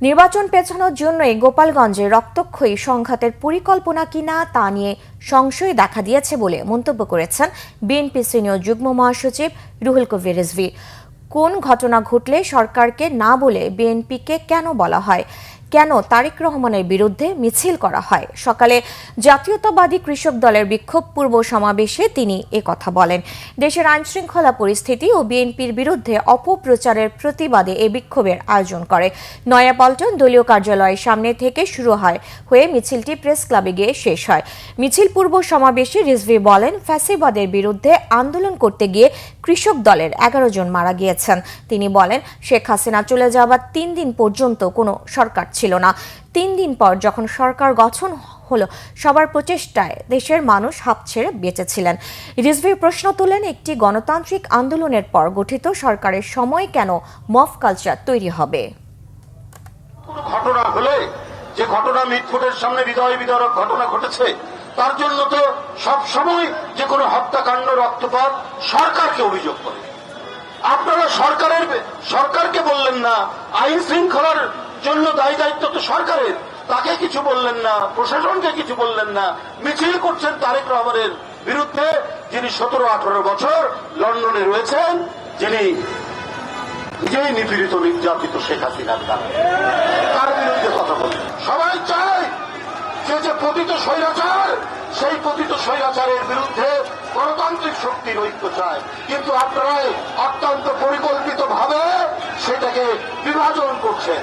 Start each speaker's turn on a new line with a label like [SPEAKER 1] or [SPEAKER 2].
[SPEAKER 1] নির্বাচন পেছানোর জন্যই গোপালগঞ্জে রক্তক্ষয়ী সংঘাতের পরিকল্পনা কিনা তা নিয়ে সংশয় দেখা দিয়েছে বলে মন্তব্য করেছেন বিএনপি সিনিয়র যুগ্ম মহাসচিব রুহুল কবির রিজভী। কোন ঘটনা ঘটলে সরকারকে না বলে বিএনপিকে কেন বলা হয়, কেন তারেক রহমানের বিরুদ্ধে মিছিল করা হয়? সকালে জাতীয়তাবাদী কৃষক দলের বিক্ষোভ পূর্ব সমাবেশে তিনি একথা বলেন। দেশের আইনশৃঙ্খলা পরিস্থিতি ও বিএনপির বিরুদ্ধে অপপ্রচারের প্রতিবাদে এই বিক্ষোভের আয়োজন করে। নয়াপল্টন দলীয় কার্যালয়ের সামনে থেকে শুরু হয়ে মিছিলটি প্রেস ক্লাবে গিয়ে শেষ হয়। মিছিল পূর্ব সমাবেশে রিজভী বলেন, ফ্যাসিবাদের বিরুদ্ধে আন্দোলন করতে গিয়ে কৃষক দলের 11 জন মারা গিয়েছেন। তিনি বলেন, শেখ হাসিনা চলে যাবার 3 দিন পর্যন্ত কোনো সরকার ছিল না। 3 দিন পর যখন সরকার গঠন হলো, সবার প্রচেষ্টায় দেশের মানুষ হাঁপ ছেড়ে বেঁচেছিলেন। রিজভী প্রশ্ন তোলেন, একটি গণতান্ত্রিক আন্দোলনের পর গঠিত সরকারের সময় কেন মফ কালচার তৈরি হবে?
[SPEAKER 2] ঘটনা হলে যে ঘটনা মিটফুটের সামনে হৃদয় বিদারক ঘটনা ঘটেছে, তার জন্য তো সব সময় যে কোনো হত্যাকাণ্ড, রক্তপাত সরকারকে অভিযোগ করে। আপনারা সরকারকে বললেন না, আইন শৃঙ্খলার জন্য দায়ী দায়িত্ব তো সরকারের, তাকে কিছু বললেন না, প্রশাসনকে কিছু বললেন না। মিছিল করছেন তারেক রহমানের বিরুদ্ধে, যিনি 17-18 বছর লন্ডনে রয়েছেন, যিনি নিজেই নিপীড়িত নির্যাতিত শেখ হাসিনার দ্বারা। তার বিরুদ্ধে কথা বলছেন। সবাই চায় যে পতিত স্বৈরাচার, সেই পতিত স্বৈরাচারের বিরুদ্ধে গণতান্ত্রিক শক্তির ঐক্য চায়, কিন্তু আপনারাই অত্যন্ত পরিকল্পিতভাবে সেটাকে বিভাজন করছেন।